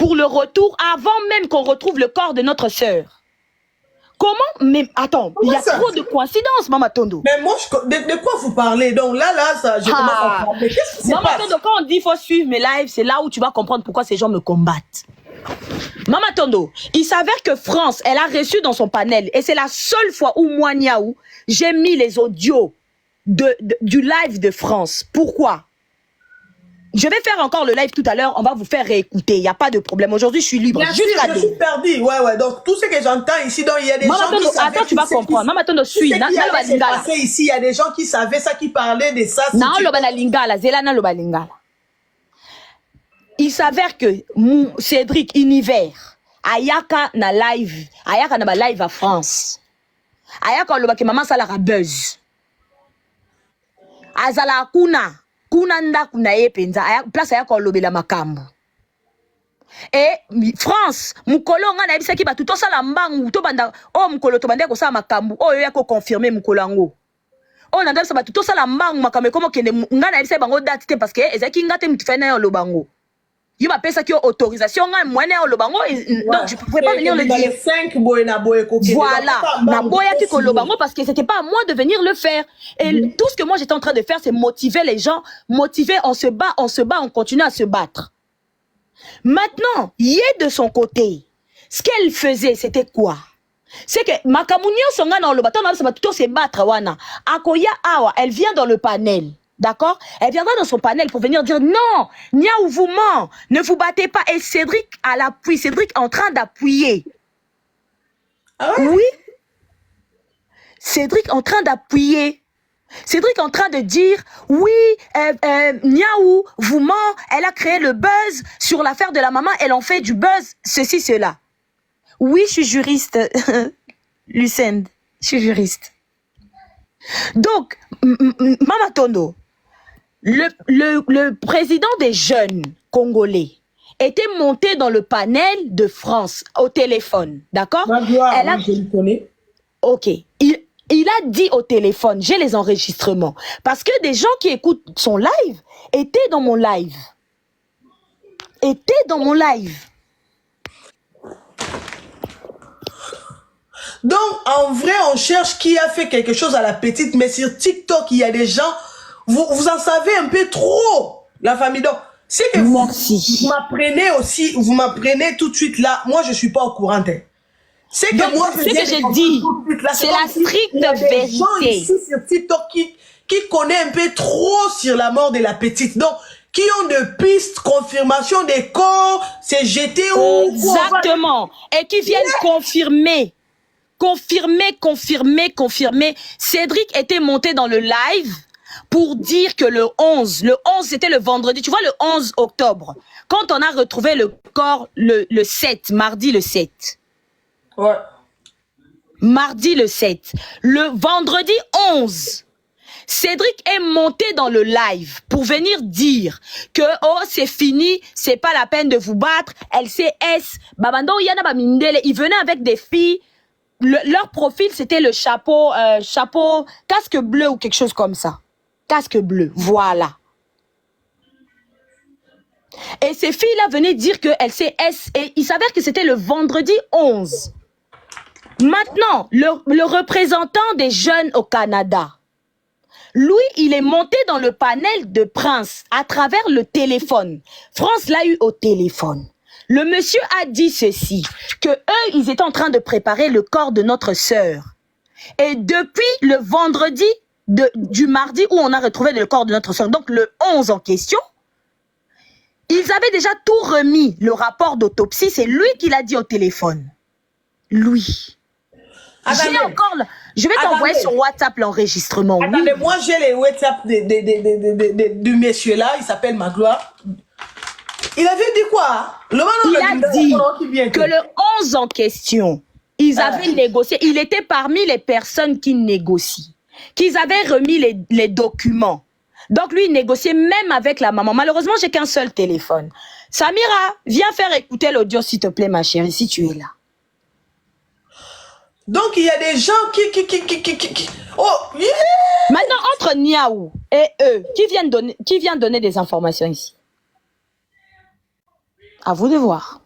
pour le retour avant même qu'on retrouve le corps de notre sœur. Comment? Mais attends, il y a trop de coïncidences, Maman Tondo. Mais moi, de quoi vous parlez? Donc là, ça, je commence à parler. Qu'est-ce qui se Maman passe? Tondo, quand on dit qu'il faut suivre mes lives, c'est là où tu vas comprendre pourquoi ces gens me combattent. Maman Tondo, il s'avère que France, elle a reçu dans son panel, et c'est la seule fois où moi, Niaou, j'ai mis les audios du live de France. Pourquoi? Je vais faire encore le live tout à l'heure, on va vous faire réécouter, il n'y a pas de problème. Aujourd'hui, je suis libre. Bien sûr, je suis perdu. Ouais. Donc, tout ce que j'entends ici, donc, il y a des gens qui savaient. Attends, tu vas comprendre. Maman Tondo, suis. Ce qui allait se passer ici, il y a des gens qui savaient ça, qui parlaient de ça. Il s'avère que Cédric Univers, Ayaka na live à France. Ayaka loba ke maman salara buzz. Azala kuna ndaku na ye penza place ayaka lobela makambo. Et France, mukolo nga na yebisaki batu to sala mbangu to banda mukolo to banda ko sala makambo oyo ya ko confirmer mukolo ngo. Na ndabisa batu to sala mbangu makambo komo kende nga na yebisaki bango date te parce que ezaki ngate mutu fena yo lobango. Il m'a pensé qu'il y a autorisation, moi, donc je ne pouvais pas venir le dire. Voilà, parce que c'était pas à moi de venir le faire. Et tout ce que moi j'étais en train de faire, c'est motiver les gens, motiver, on se bat, on continue à se battre. Maintenant, Yé de son côté, ce qu'elle faisait, c'était quoi? C'est que Makamounio Songa dans le bâton, ça va tout se battre, Wana. Akoya Awa, elle vient dans le panel. D'accord? Elle viendra dans son panel pour venir dire non, Niaou vous ment, ne vous battez pas. Et Cédric à l'appui, Cédric en train d'appuyer. Ah ouais? Oui. Cédric en train d'appuyer. Cédric en train de dire oui, Niaou vous ment, elle a créé le buzz sur l'affaire de la maman, elle en fait du buzz, ceci, cela. Oui, je suis juriste, Lucende, je suis juriste. Donc, Maman Tondo, le président des jeunes congolais était monté dans le panel de France au téléphone, d'accord? Je le connais. Ok. Il a dit au téléphone, j'ai les enregistrements, parce que des gens qui écoutent son live étaient dans mon live. Donc, en vrai, on cherche qui a fait quelque chose à la petite, mais sur TikTok, il y a des gens, vous en savez un peu trop, la famille. Donc, c'est que vous m'apprenez aussi, vous m'apprenez tout de suite là. Moi, je suis pas au courant. C'est que moi, ce que j'ai dit, c'est la stricte vérité. Il y a des gens ici sur TikTok qui connaissent un peu trop sur la mort de la petite. Donc, qui ont de pistes, confirmation des corps, c'est jeté ou... Exactement. Et qui viennent confirmer. Confirmer. Cédric était monté dans le live pour dire que le 11 c'était le vendredi, tu vois, le 11 octobre, quand on a retrouvé le corps le 7, mardi le 7. Ouais. Mardi le 7. Le vendredi 11, Cédric est monté dans le live pour venir dire que oh c'est fini, c'est pas la peine de vous battre, LCS, Babando Yana Bamindele, ils venaient avec des filles. Leur profil, c'était le chapeau, casque bleu ou quelque chose comme ça. Casque bleu, voilà. Et ces filles-là venaient dire que LCS, et il s'avère que c'était le vendredi 11. Maintenant, le représentant des jeunes au Canada, lui, il est monté dans le panel de Prince à travers le téléphone. France l'a eu au téléphone. Le monsieur a dit ceci, que eux, ils étaient en train de préparer le corps de notre sœur. Et depuis le vendredi du mardi où on a retrouvé le corps de notre sœur, donc le 11 en question, ils avaient déjà tout remis, le rapport d'autopsie, c'est lui qui l'a dit au téléphone. Lui. J'ai encore, je vais t'envoyer sur WhatsApp l'enregistrement. Attendez, moi j'ai les WhatsApp du monsieur là, il s'appelle Magloire. Il avait dit quoi? Il a dit que le 11 en question, ils avaient négocié. Il était parmi les personnes qui négocient. Qu'ils avaient remis les documents. Donc lui, il négociait même avec la maman. Malheureusement, j'ai qu'un seul téléphone. Samira, viens faire écouter l'audio, s'il te plaît, ma chérie, si tu es là. Donc, il y a des gens qui... Oh, yeah! Maintenant, entre Niaou et eux, qui vient donner des informations ici? À vous de voir.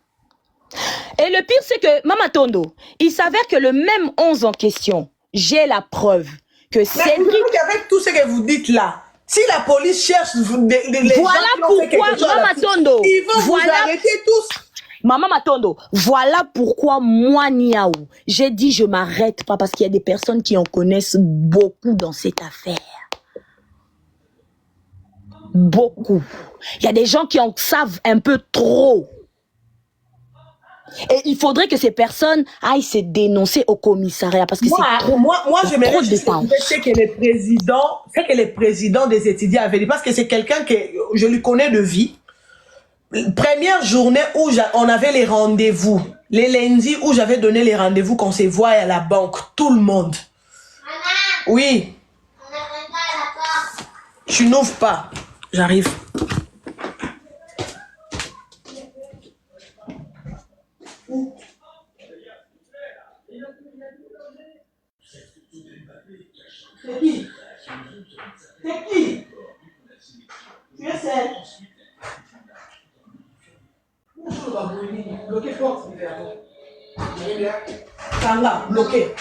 Et le pire, c'est que, Mama Tondo, il s'avère que le même 11 en question, j'ai la preuve que Cédric... Avec tout ce que vous dites là, si la police cherche les voilà gens qui ont fait quelque chose Mama Tondo, ils vont vous arrêter tous. Maman Matondo, voilà pourquoi moi, Niaou, j'ai dit je m'arrête pas parce qu'il y a des personnes qui en connaissent beaucoup dans cette affaire. Beaucoup. Il y a des gens qui en savent un peu trop. Et il faudrait que ces personnes aillent se dénoncer au commissariat parce que c'est trop. Moi, j'aimerais juste écouter ce que les présidents des étudiants avaient dit parce que c'est quelqu'un que je lui connais de vie. Première journée où on avait les rendez-vous, les lundis où j'avais donné les rendez-vous qu'on se voit à la banque, tout le monde. Maman, oui. On n'arrête pas à la porte. Tu n'ouvres pas. J'arrive. C'est qui? C'est qui? Tu es celle? Bloqué porte. Bloqué.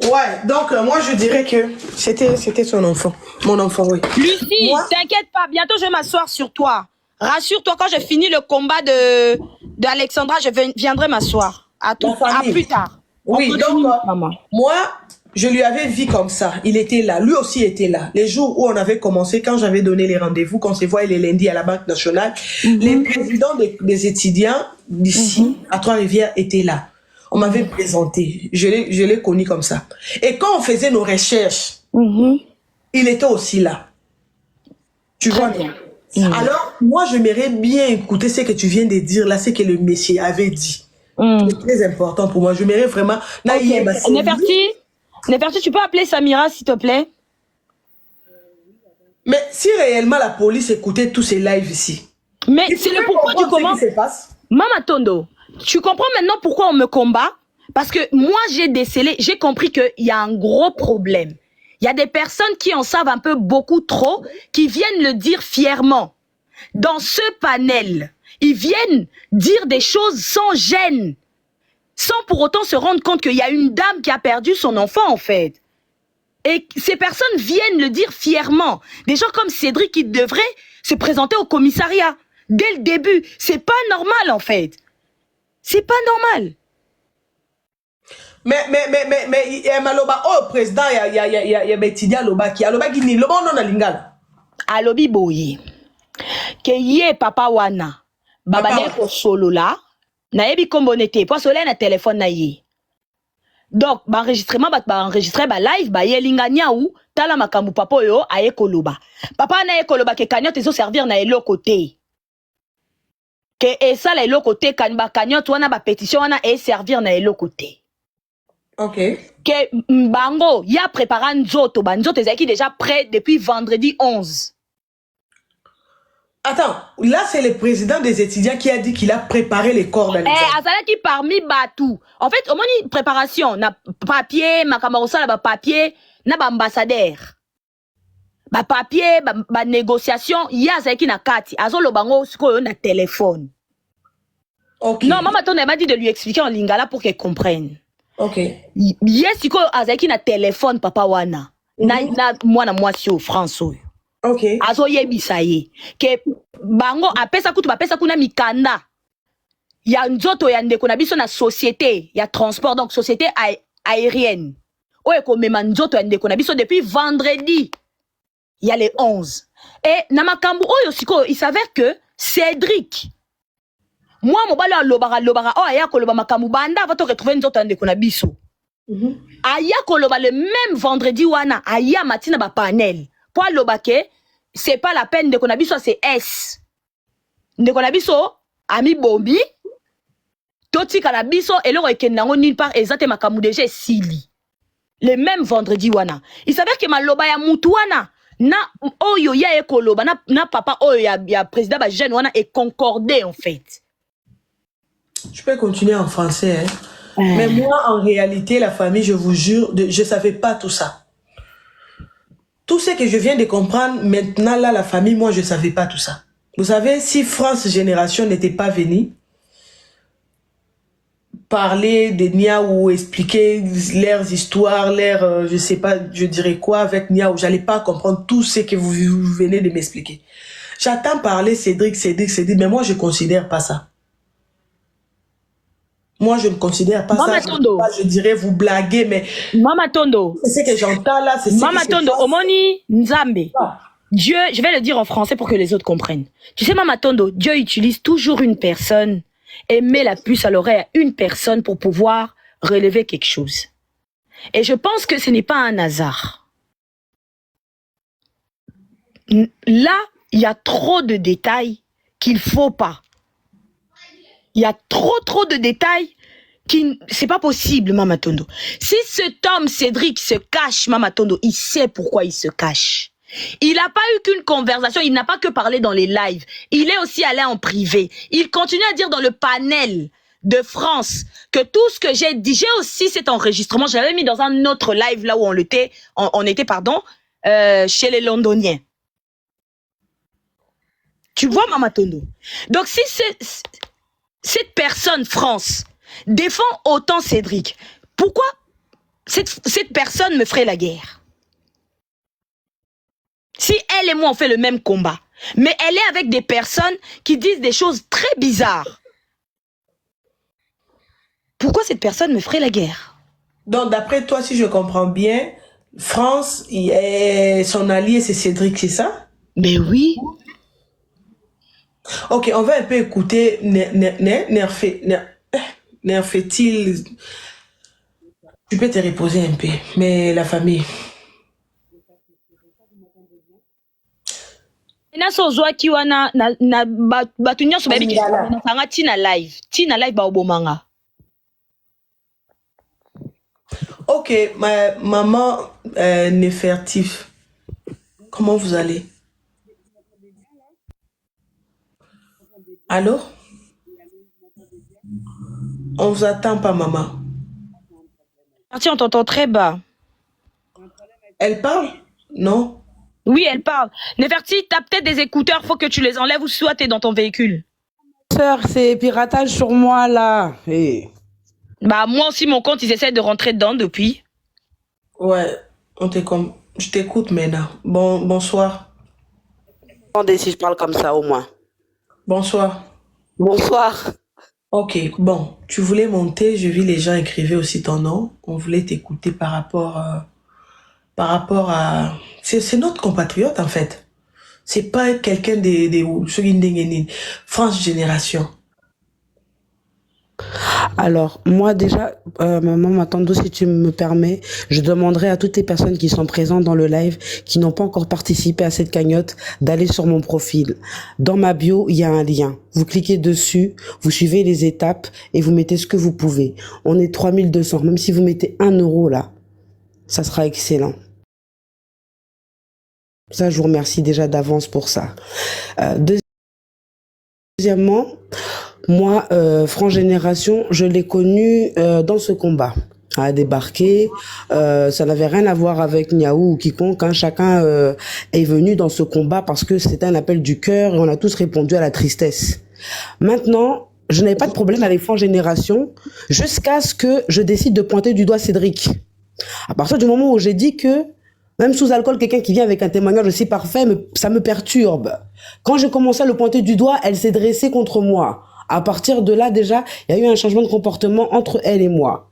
Ouais, donc moi je dirais que c'était son enfant. Mon enfant, oui. Lucie, t'inquiète pas, bientôt je vais m'asseoir sur toi. Rassure-toi, quand j'ai fini le combat de Alexandra, je viendrai m'asseoir. À plus tard. Oui, donc moi, je lui avais vu comme ça. Il était là. Lui aussi était là. Les jours où on avait commencé, quand j'avais donné les rendez-vous, qu'on se voit les lundis à la Banque nationale, les présidents des étudiants d'ici, à Trois-Rivières, étaient là. On m'avait présenté. Je l'ai connu comme ça. Et quand on faisait nos recherches, il était aussi là. Tu vois bien. Alors, moi, j'aimerais bien écouter ce que tu viens de dire là, ce que le monsieur avait dit. C'est très important pour moi. J'aimerais vraiment... Neferti, tu peux appeler Samira, s'il te plaît? Mais si réellement la police écoutait tous ces lives ici... Mais c'est le pourquoi du comment... Mama Tondo, tu comprends maintenant pourquoi on me combat? Parce que moi, j'ai décelé, j'ai compris qu'il y a un gros problème. Il y a des personnes qui en savent un peu beaucoup trop, qui viennent le dire fièrement. Dans ce panel, ils viennent dire des choses sans gêne, sans pour autant se rendre compte qu'il y a une dame qui a perdu son enfant, en fait. Et ces personnes viennent le dire fièrement. Des gens comme Cédric qui devraient se présenter au commissariat dès le début. C'est pas normal, en fait. C'est pas normal. Mais maloba oh président il y a Betidia loba qui ni loba non na lingala alobi boye ke ye papa wana baba ne ko solola na yebi kombo nete po sola na téléphone na ye donc ba enregistrement ba enregistrer ba live ba ye linganya ou tala makambu papa yo aye koloba papa na ye koloba ke cagnotte ezo servir na elo côté ke esa la elo côté kan ba cagnotte wana ba pétition wana e servir na elo côté. Ok. Que Mbango, il a préparé Nzoto. Nzoto est déjà prêt depuis vendredi 11. Attends, là c'est le président des étudiants qui a dit qu'il a préparé les corps d'Alexandre. Azala qui parmi Batou. En fait, au moins une préparation, na papier, ma camarosa na papier, na ambassadeur. Ba papier, ba négociation, il y a ça qui na kati. Azolo bango siko na téléphone. Ok. Non, maman ton m'a dit de lui expliquer en lingala pour qu'elle comprenne. Ok. Yes, siko azaki na téléphone papa wana. Na moi si au France. Ok. Azo yebisa ye. Que bango apesa kutu bapesa kuna mikanda. Ya nzoto ya ndeko na biso na société, ya transport donc société aérienne. Oye ko mema nzoto ya ndeko na biso depuis vendredi. Il y a les 11. Et na makambu oyo siko il s'avère que Cédric moi mobala lobara oh aya ko loba makambu banda va te retrouver nzoto ya ndeko na biso. Aya ko loba le même vendredi wana aya matina ba panel. Pour lobake c'est pas la peine de konabiso c'est S. De konabiso ami bombi toti kanabiso et le rekendango nulle part ezate makamu déjà sili. Le même vendredi wana. Il s'avère que maloba ya mutu wana na oyo ya ekoloba na papa oyo ya président ba jeune wana est concordé en fait. Je peux continuer en français hein. Mais moi en réalité la famille je vous jure je savais pas tout ça. Tout ce que je viens de comprendre maintenant là la famille moi je savais pas tout ça. Vous savez si France Génération n'était pas venue parler de Niaou, expliquer leurs histoires, je sais pas, je dirais quoi avec Niaou. J'allais pas comprendre tout ce que vous venez de m'expliquer. J'attends parler Cédric, mais moi je considère pas ça. Moi je ne considère pas Mama ça. Tondo. Je dirais vous blaguer, mais Mama Tondo. c'est ce que j'entends là, c'est Mama Tondo, Omoni Nzambe. Dieu, je vais le dire en français pour que les autres comprennent. Tu sais, Mama Tondo, Dieu utilise toujours une personne et met la puce à l'oreille à une personne pour pouvoir relever quelque chose. Et je pense que ce n'est pas un hasard. Là, il y a trop de détails qu'il faut pas. Il y a trop de détails qui c'est pas possible, Mama Tondo. Si cet homme Cédric se cache, Mama Tondo, il sait pourquoi il se cache. Il n'a pas eu qu'une conversation, il n'a pas que parlé dans les lives. Il est aussi allé en privé. Il continue à dire dans le panel de France que tout ce que j'ai dit, j'ai aussi cet enregistrement, je l'avais mis dans un autre live là où on était, chez les Londoniens. Tu vois, Mama Tondo. Donc, si cette personne, France, défend autant Cédric, pourquoi cette personne me ferait la guerre? Si elle et moi, on fait le même combat, mais elle est avec des personnes qui disent des choses très bizarres, pourquoi cette personne me ferait la guerre? Donc, d'après toi, si je comprends bien, France, son allié, c'est Cédric, c'est ça? Mais oui. Ok, on va un peu écouter Nerfetil. Tu peux te reposer un peu, mais la famille. Ok, maman Néfertif, comment vous allez? Allô? On vous attend pas, maman. On t'entend très bas. Elle parle? Non? Oui, elle parle. Neferti, t'as peut-être des écouteurs, faut que tu les enlèves ou soit t'es dans ton véhicule. Sœur, c'est piratage sur moi là. Hey. Bah moi aussi mon compte, ils essaient de rentrer dedans depuis. Ouais, je t'écoute maintenant. Bonsoir. Attendez si je parle comme ça au moins. Bonsoir. Bonsoir. Ok, bon, tu voulais monter, je vis les gens écrivaient aussi ton nom. On voulait t'écouter par rapport à... C'est notre compatriote en fait. C'est pas quelqu'un des France Génération. Alors, moi déjà, maman Matando, si tu me permets, je demanderai à toutes les personnes qui sont présentes dans le live, qui n'ont pas encore participé à cette cagnotte, d'aller sur mon profil. Dans ma bio, il y a un lien. Vous cliquez dessus, vous suivez les étapes et vous mettez ce que vous pouvez. On est 3200. Même si vous mettez 1 euro là, ça sera excellent. Ça, je vous remercie déjà d'avance pour ça. Deuxièmement, moi, France Génération, je l'ai connu dans ce combat. A débarqué, ça n'avait rien à voir avec Niaou ou quiconque, hein. Chacun est venu dans ce combat parce que c'était un appel du cœur et on a tous répondu à la tristesse. Maintenant, je n'avais pas de problème avec France Génération jusqu'à ce que je décide de pointer du doigt Cédric. À partir du moment où j'ai dit que même sous alcool, quelqu'un qui vient avec un témoignage aussi parfait, ça me perturbe. Quand j'ai commencé à le pointer du doigt, elle s'est dressée contre moi. À partir de là, déjà, il y a eu un changement de comportement entre elle et moi.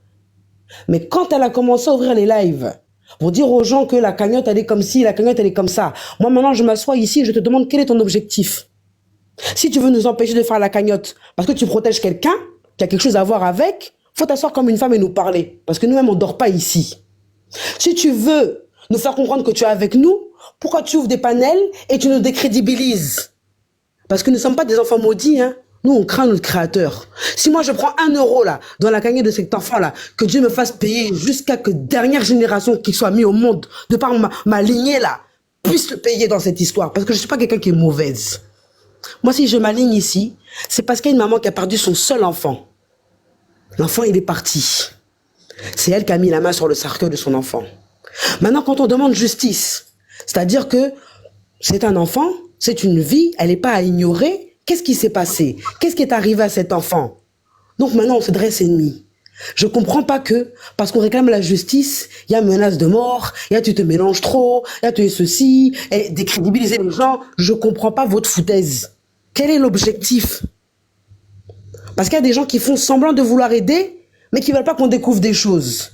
Mais quand elle a commencé à ouvrir les lives, pour dire aux gens que la cagnotte, elle est comme ci, la cagnotte, elle est comme ça. Moi, maintenant, je m'assois ici et je te demande quel est ton objectif. Si tu veux nous empêcher de faire la cagnotte parce que tu protèges quelqu'un qui a quelque chose à voir avec, faut t'asseoir comme une femme et nous parler. Parce que nous-mêmes, on dort pas ici. Si tu veux nous faire comprendre que tu es avec nous, pourquoi tu ouvres des panels et tu nous décrédibilises? Parce que nous ne sommes pas des enfants maudits, hein. Nous, on craint notre créateur. Si moi, je prends 1 euro, là, dans la cagnotte de cet enfant-là, que Dieu me fasse payer jusqu'à que dernière génération qui soit mise au monde, de par ma lignée, là, puisse le payer dans cette histoire. Parce que je ne suis pas quelqu'un qui est mauvaise. Moi, si je m'aligne ici, c'est parce qu'il y a une maman qui a perdu son seul enfant. L'enfant, il est parti. C'est elle qui a mis la main sur le cercueil de son enfant. Maintenant, quand on demande justice, c'est-à-dire que c'est un enfant, c'est une vie, elle n'est pas à ignorer. Qu'est-ce qui s'est passé? Qu'est-ce qui est arrivé à cet enfant? Donc maintenant, on se dresse ennemi. Je comprends pas que, parce qu'on réclame la justice, il y a menace de mort, il y a tu te mélanges trop, il y a tu es ceci, et décrédibiliser les gens. Je comprends pas votre foutaise. Quel est l'objectif? Parce qu'il y a des gens qui font semblant de vouloir aider, mais qui veulent pas qu'on découvre des choses.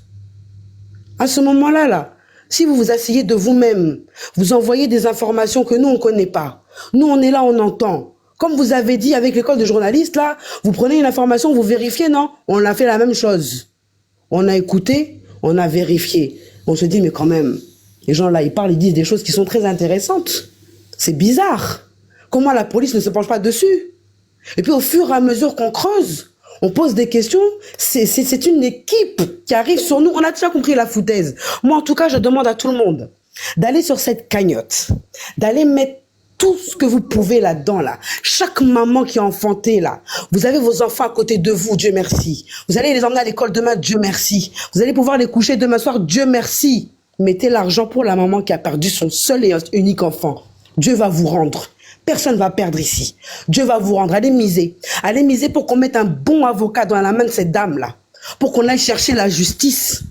À ce moment-là, là, si vous vous asseyez de vous-même, vous envoyez des informations que nous, on connaît pas. Nous, on est là, on entend. Comme vous avez dit avec l'école de journalistes, là, vous prenez une information, vous vérifiez, non? On a fait la même chose. On a écouté, on a vérifié. On se dit, mais quand même, les gens là, ils parlent, ils disent des choses qui sont très intéressantes. C'est bizarre. Comment la police ne se penche pas dessus? Et puis au fur et à mesure qu'on creuse, on pose des questions, c'est une équipe qui arrive sur nous. On a déjà compris la foutaise. Moi, en tout cas, je demande à tout le monde d'aller sur cette cagnotte, d'aller mettre tout ce que vous pouvez là-dedans, là. Chaque maman qui a enfanté, là. Vous avez vos enfants à côté de vous, Dieu merci. Vous allez les emmener à l'école demain, Dieu merci. Vous allez pouvoir les coucher demain soir, Dieu merci. Mettez l'argent pour la maman qui a perdu son seul et unique enfant. Dieu va vous rendre. Personne va perdre ici. Dieu va vous rendre. Allez miser. Allez miser pour qu'on mette un bon avocat dans la main de cette dame-là. Pour qu'on aille chercher la justice.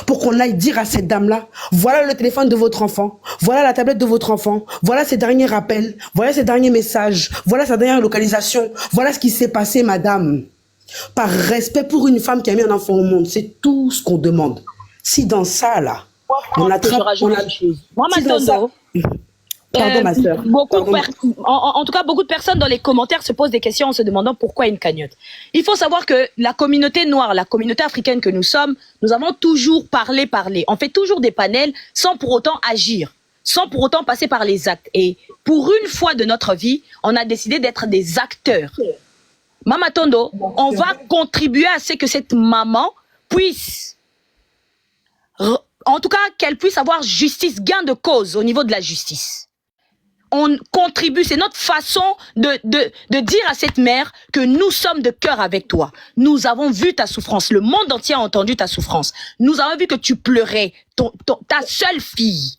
Pour qu'on aille dire à cette dame-là, voilà le téléphone de votre enfant, voilà la tablette de votre enfant, voilà ses derniers rappels, voilà ses derniers messages, voilà sa dernière localisation, voilà ce qui s'est passé, madame. Par respect pour une femme qui a mis un enfant au monde, c'est tout ce qu'on demande. Si dans ça, là, on attrape... Moi, Matondo, Pardon, ma sœur. En tout cas, beaucoup de personnes dans les commentaires se posent des questions en se demandant pourquoi une cagnotte. Il faut savoir que la communauté noire, la communauté africaine que nous sommes, nous avons toujours parlé. On fait toujours des panels sans pour autant agir, sans pour autant passer par les actes. Et pour une fois de notre vie, on a décidé d'être des acteurs. Mama Tondo, on va contribuer à ce que cette maman puisse, en tout cas, qu'elle puisse avoir justice, gain de cause au niveau de la justice. On contribue, c'est notre façon de dire à cette mère que nous sommes de cœur avec toi. Nous avons vu ta souffrance, le monde entier a entendu ta souffrance. Nous avons vu que tu pleurais, ta seule fille.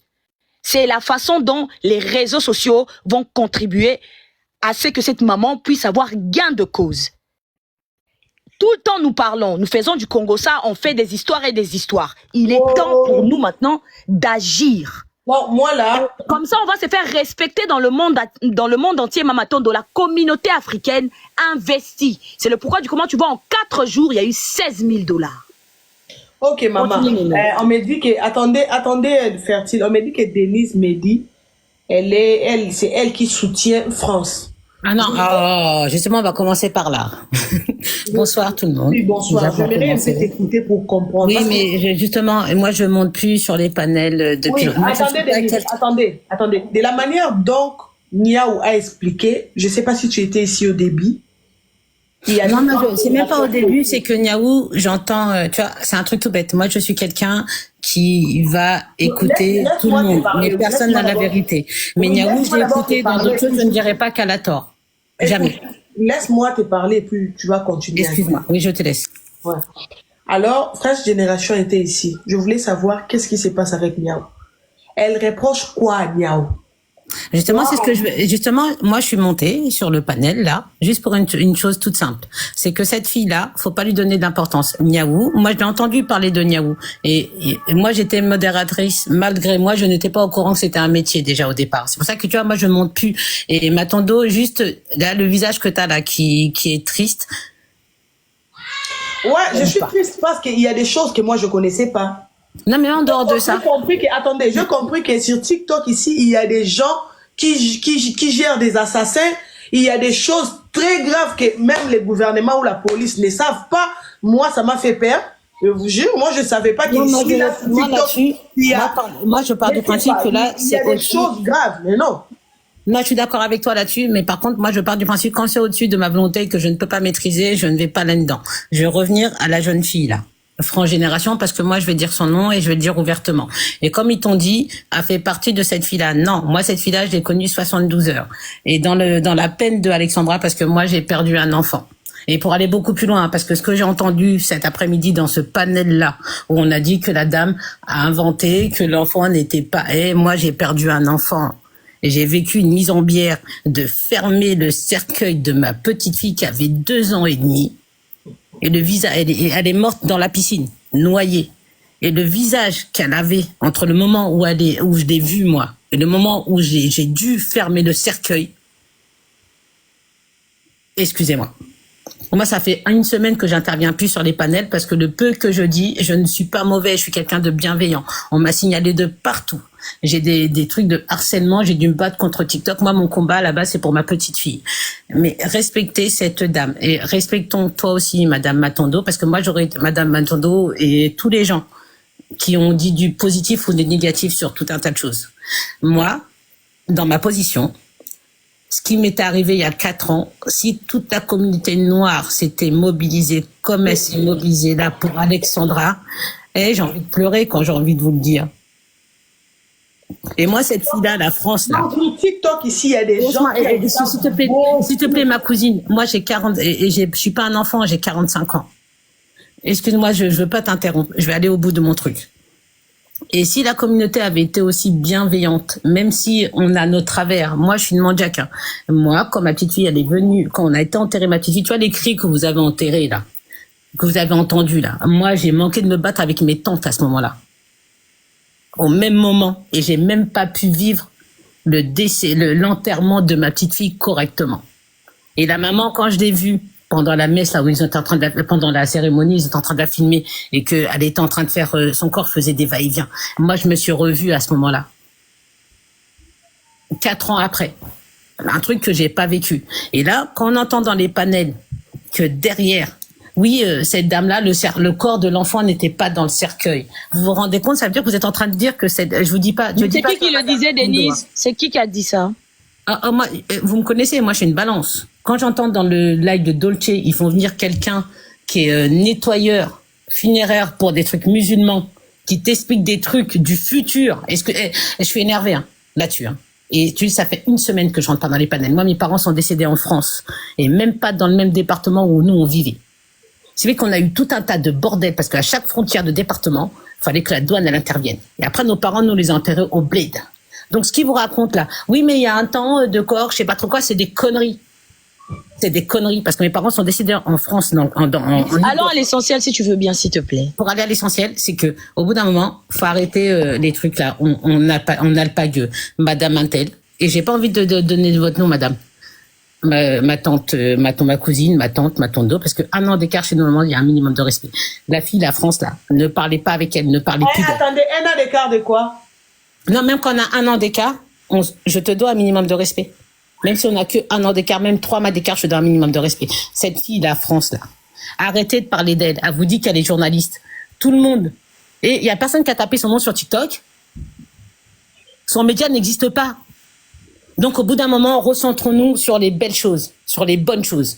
C'est la façon dont les réseaux sociaux vont contribuer à ce que cette maman puisse avoir gain de cause. Tout le temps nous parlons, nous faisons du Congo ça, on fait des histoires et des histoires. Il est temps pour nous maintenant d'agir. Bon, moi là... Comme ça, on va se faire respecter dans le monde entier, Mama Tondo. La communauté africaine investit. C'est le pourquoi du comment tu vois, en 4 jours, il y a eu 16 000 $. Ok, maman. On me dit que... Attendez, Fertile. On me dit que Denise Mehdi, c'est elle qui soutient France. Ah non, justement, on va commencer par là. Bonsoir tout le monde. Oui, bonsoir. J'aimerais un peu t'écouter pour comprendre. Oui, mais justement, moi, je monte plus sur les panels depuis... Oui, attendez. De la manière dont Niaou a expliqué, je ne sais pas si tu étais ici au début. Non, c'est même pas au début, c'est que Niaou, j'entends, tu vois, c'est un truc tout bête. Moi, je suis quelqu'un qui va écouter tout le monde, mais personne n'a la vérité. Mais Niaou, je l'ai écouté dans d'autres choses, je ne dirais pas qu'elle a tort. Jamais. Laisse-moi te parler, puis tu vas continuer. Excuse-moi, oui, je te laisse. Ouais. Alors, Fresh Génération était ici. Je voulais savoir qu'est-ce qui se passe avec Niaou. Elle reproche quoi à Niaou? Justement, c'est ce que justement, moi, je suis montée sur le panel, là, juste pour une chose toute simple. C'est que cette fille-là, faut pas lui donner d'importance. Niaou, moi, je l'ai entendu parler de Niaou. Et moi, j'étais modératrice. Malgré moi, je n'étais pas au courant que c'était un métier, déjà, au départ. C'est pour ça que, tu vois, moi, je monte plus. Et Matondo, juste, là, le visage que t'as là, qui est triste. Ouais, je suis triste parce qu'il y a des choses que moi, je connaissais pas. Non, mais en dehors de ça. J'ai compris que sur TikTok ici, il y a des gens qui gèrent des assassins. Il y a des choses très graves que même les gouvernements ou la police ne savent pas. Moi, ça m'a fait peur. Je vous jure, moi, je ne savais pas qu'il y a moi, je pars du principe que là, c'est des choses graves, mais non. Moi, je suis d'accord avec toi là-dessus, mais par contre, moi, je pars du principe quand c'est au-dessus de ma volonté que je ne peux pas maîtriser, je ne vais pas là-dedans. Je vais revenir à la jeune fille, là. France Génération, parce que moi, je vais dire son nom et je vais le dire ouvertement. Et comme ils t'ont dit, a fait partie de cette fille-là. Non, moi, cette fille-là, je l'ai connue 72 heures. Et dans la peine de Alexandra, parce que moi, j'ai perdu un enfant. Et pour aller beaucoup plus loin, parce que ce que j'ai entendu cet après-midi dans ce panel-là, où on a dit que la dame a inventé que l'enfant n'était pas... Et moi, j'ai perdu un enfant. Et j'ai vécu une mise en bière de fermer le cercueil de ma petite fille qui avait 2 ans et demi. Et le visage, elle est morte dans la piscine, noyée. Et le visage qu'elle avait entre le moment où où je l'ai vue, moi, et le moment où j'ai dû fermer le cercueil, excusez-moi. Moi, ça fait une semaine que j'interviens plus sur les panels parce que le peu que je dis, je ne suis pas mauvais, je suis quelqu'un de bienveillant. On m'a signalé de partout. J'ai des trucs de harcèlement, j'ai dû me battre contre TikTok. Moi, mon combat là-bas, c'est pour ma petite fille. Mais respectez cette dame et respectons toi aussi, Madame Matondo, parce que moi, j'aurais Madame Matondo et tous les gens qui ont dit du positif ou du négatif sur tout un tas de choses. Moi, dans ma position, ce qui m'est arrivé il y a 4 ans, si toute la communauté noire s'était mobilisée comme elle s'est mobilisée là pour Alexandra, j'ai envie de pleurer quand j'ai envie de vous le dire. Et moi, cette fille-là, la France, là. Sur TikTok, ici, il y a des gens S'il te plaît, ma cousine, moi j'ai 40, et je suis pas un enfant, j'ai 45 ans. Excuse-moi, je veux pas t'interrompre, je vais aller au bout de mon truc. Et si la communauté avait été aussi bienveillante, même si on a nos travers, moi je suis une Mandjak, hein. Moi, quand ma petite fille elle est venue, quand on a été enterré ma petite fille, tu vois les cris que vous avez enterrés là, que vous avez entendus là, moi j'ai manqué de me battre avec mes tantes à ce moment-là. Au même moment, et j'ai même pas pu vivre le décès, l'enterrement de ma petite fille correctement. Et la maman, quand je l'ai vue, pendant la messe, là où ils étaient en train pendant la cérémonie, ils étaient en train de la filmer et qu'elle était en train de faire, son corps faisait des va-et-vient. Moi, je me suis revue à ce moment-là. 4 ans après. Un truc que j'ai pas vécu. Et là, quand on entend dans les panels que derrière, oui, cette dame-là, le corps de l'enfant n'était pas dans le cercueil. Vous vous rendez compte? Ça veut dire que vous êtes en train de dire que je vous dis pas. C'est qui le disait, Denise? C'est qui a dit ça? Moi, vous me connaissez, moi je suis une balance. Quand j'entends dans le live de Dolce, ils font venir quelqu'un qui est nettoyeur funéraire pour des trucs musulmans, qui t'explique des trucs du futur. Je suis énervée là-dessus. Et tu sais, ça fait 1 semaine que je rentre pas dans les panels. Moi, mes parents sont décédés en France et même pas dans le même département où nous on vivait. C'est vrai qu'on a eu tout un tas de bordel parce qu'à chaque frontière de département, il fallait que la douane elle intervienne. Et après, nos parents nous les ont enterrés au bled. Donc, ce qu'ils vous racontent là, oui, mais il y a un temps de corps, je sais pas trop quoi, c'est des conneries. C'est des conneries parce que mes parents sont décédés en France. Allons à l'essentiel, si tu veux bien, s'il te plaît. Pour aller à l'essentiel, c'est que au bout d'un moment, faut arrêter les trucs là. On n'a pas Dieu, Madame Intel. Et j'ai pas envie de donner votre nom, Madame. Ma tante, ma cousine, ma tante, ma tante d'eau, parce que 1 an d'écart chez nous, normalement, il y a un minimum de respect. La fille, la France là, ne parlez pas avec elle, ne parlez plus d'elle. Attendez, 1 an d'écart de quoi? Non, même quand on a 1 an d'écart, je te dois un minimum de respect. Même si on n'a que 1 an d'écart, même 3 mois d'écart, je te dois un minimum de respect. Cette fille, la France, là, arrêtez de parler d'elle. Elle vous dit qu'elle est journaliste. Tout le monde. Et il y a personne qui a tapé son nom sur TikTok. Son média n'existe pas. Donc, au bout d'un moment, recentrons-nous sur les belles choses, sur les bonnes choses.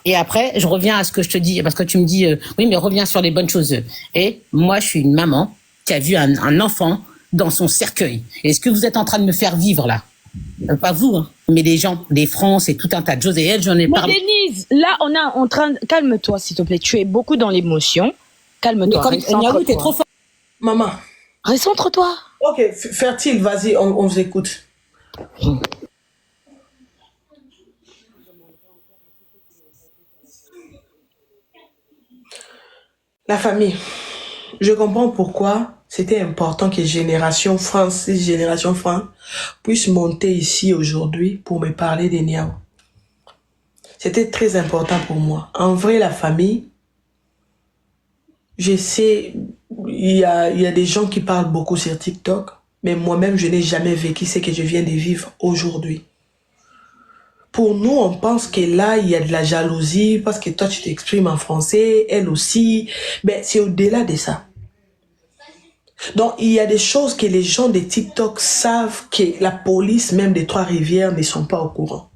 Et après, je reviens à ce que je te dis, parce que tu me dis, oui, mais reviens sur les bonnes choses. Et moi, je suis une maman qui a vu un enfant dans son cercueil. Et ce que vous êtes en train de me faire vivre là, pas vous, mais les gens, les France et tout un tas de choses. Et elle, j'en ai parlé. Denise, là, on est en train. Calme-toi, s'il te plaît. Tu es beaucoup dans l'émotion. Calme-toi. Niaou, t'es trop fort. Maman. Recentre-toi. Ok, Fertile, vas-y, on vous écoute. La famille. Je comprends pourquoi c'était important que Génération France puisse monter ici aujourd'hui pour me parler des Niaou. C'était très important pour moi. En vrai, la famille, je sais, il y a des gens qui parlent beaucoup sur TikTok, mais moi-même, je n'ai jamais vécu ce que je viens de vivre aujourd'hui. Pour nous, on pense que là, il y a de la jalousie parce que toi, tu t'exprimes en français, elle aussi. Mais c'est au-delà de ça. Donc, il y a des choses que les gens de TikTok savent que la police, même des Trois-Rivières, ne sont pas au courant.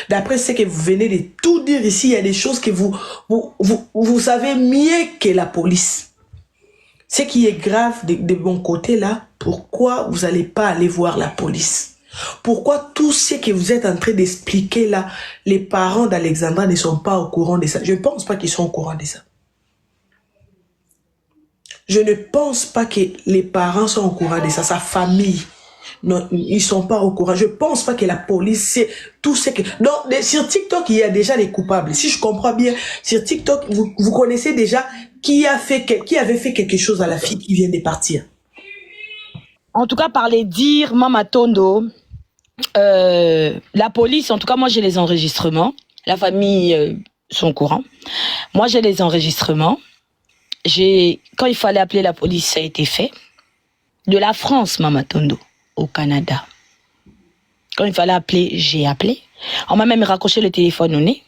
D'après ce que vous venez de tout dire ici, il y a des choses que vous savez mieux que la police. Ce qui est grave de mon côté là, pourquoi vous n'allez pas aller voir la police? Pourquoi tout ce que vous êtes en train d'expliquer là, les parents d'Alexandra ne sont pas au courant de ça? Je ne pense pas qu'ils sont au courant de ça. Je ne pense pas que les parents sont au courant de ça, sa famille. Non, ils sont pas au courant. Je pense pas que la police sait tout ce que... Donc, sur TikTok, il y a déjà les coupables. Si je comprends bien, sur TikTok, vous connaissez déjà qui avait fait quelque chose à la fille qui vient de partir. En tout cas, par les dires, Mama Tondo, la police, en tout cas, moi, j'ai les enregistrements. La famille sont au courant. Moi, j'ai les enregistrements. Quand il fallait appeler la police, ça a été fait. De la France, Mama Tondo, au Canada. Quand il fallait appeler, j'ai appelé. On m'a même raccroché le téléphone au nez.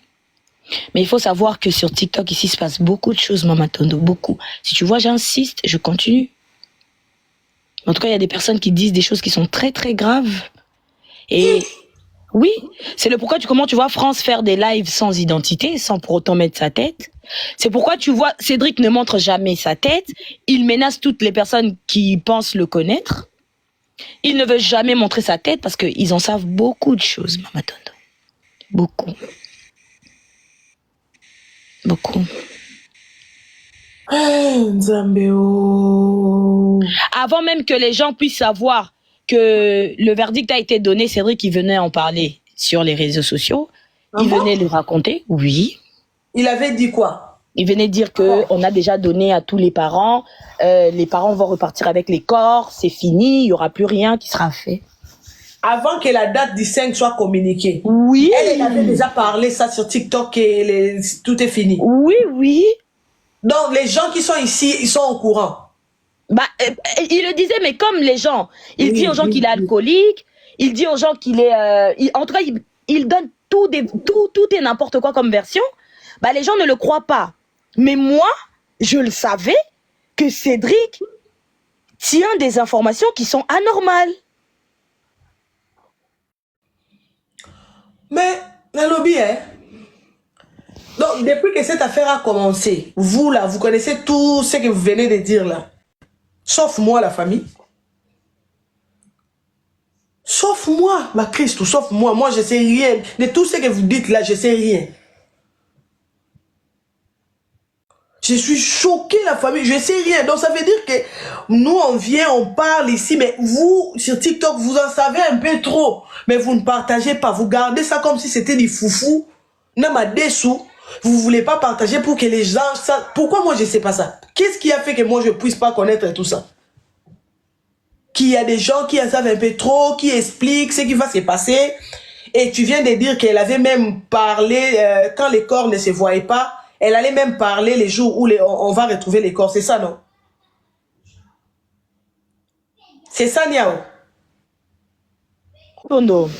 Mais il faut savoir que sur TikTok, ici, il se passe beaucoup de choses, Mama Tondo, beaucoup. Si tu vois, j'insiste, je continue. En tout cas, il y a des personnes qui disent des choses qui sont très, très graves. Et oui, c'est le pourquoi comment tu vois France faire des lives sans identité, sans pour autant mettre sa tête. C'est pourquoi tu vois Cédric ne montre jamais sa tête. Il menace toutes les personnes qui pensent le connaître. Il ne veut jamais montrer sa tête parce qu'ils en savent beaucoup de choses, Mama Tondo. Beaucoup. Beaucoup. Nzambeo. Avant même que les gens puissent savoir que le verdict a été donné, Cédric, il venait en parler sur les réseaux sociaux. Il venait le raconter, oui. Il avait dit quoi? Il venait dire que on a déjà donné à tous les parents vont repartir avec les corps, c'est fini, il n'y aura plus rien qui sera fait. Avant que la date du 5 soit communiquée. Oui. Elle avait déjà parlé ça sur TikTok et tout est fini. Oui, oui. Donc les gens qui sont ici, ils sont au courant. Bah, il le disait, mais comme les gens, il dit aux gens qu'il est alcoolique, il dit aux gens qu'il est, en tout cas, il donne tout et n'importe quoi comme version. Bah, les gens ne le croient pas. Mais moi, je le savais que Cédric tient des informations qui sont anormales. Mais, la lobby, hein. Donc, depuis que cette affaire a commencé, vous là, vous connaissez tout ce que vous venez de dire là. Sauf moi, la famille. Sauf moi, ma Christ, sauf moi. Moi, je sais rien. De tout ce que vous dites là, je sais rien. Je suis choqué, la famille. Je sais rien. Donc, ça veut dire que nous, on vient, on parle ici, mais vous, sur TikTok, vous en savez un peu trop. Mais vous ne partagez pas. Vous gardez ça comme si c'était des foufous. Même à des sous. Vous ne voulez pas partager pour que les gens... Pourquoi moi, je ne sais pas ça? Qu'est-ce qui a fait que moi, je ne puisse pas connaître tout ça? Qu'il y a des gens qui en savent un peu trop, qui expliquent ce qui va se passer. Et tu viens de dire qu'elle avait même parlé, quand les corps ne se voyaient pas, elle allait même parler les jours où on va retrouver les corps. C'est ça, non? C'est ça, Niao? Tondo.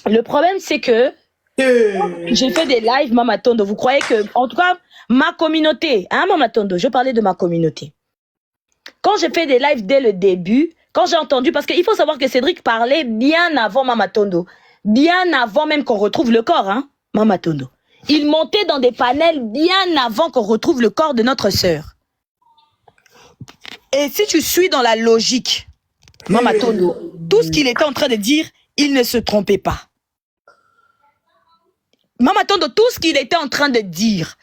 Le problème, c'est que j'ai fait des lives, Mama Tondo. Vous croyez que, en tout cas, ma communauté, hein, Mama Tondo, je parlais de ma communauté. Quand j'ai fait des lives dès le début, quand j'ai entendu, parce qu'il faut savoir que Cédric parlait bien avant Mama Tondo, bien avant même qu'on retrouve le corps, hein, Mama Tondo. Il montait dans des panels bien avant qu'on retrouve le corps de notre sœur. Et si tu suis dans la logique, Mama Tondo, tout ce qu'il était en train de dire, il ne se trompait pas. Mama Tondo, tout ce qu'il était en train de dire,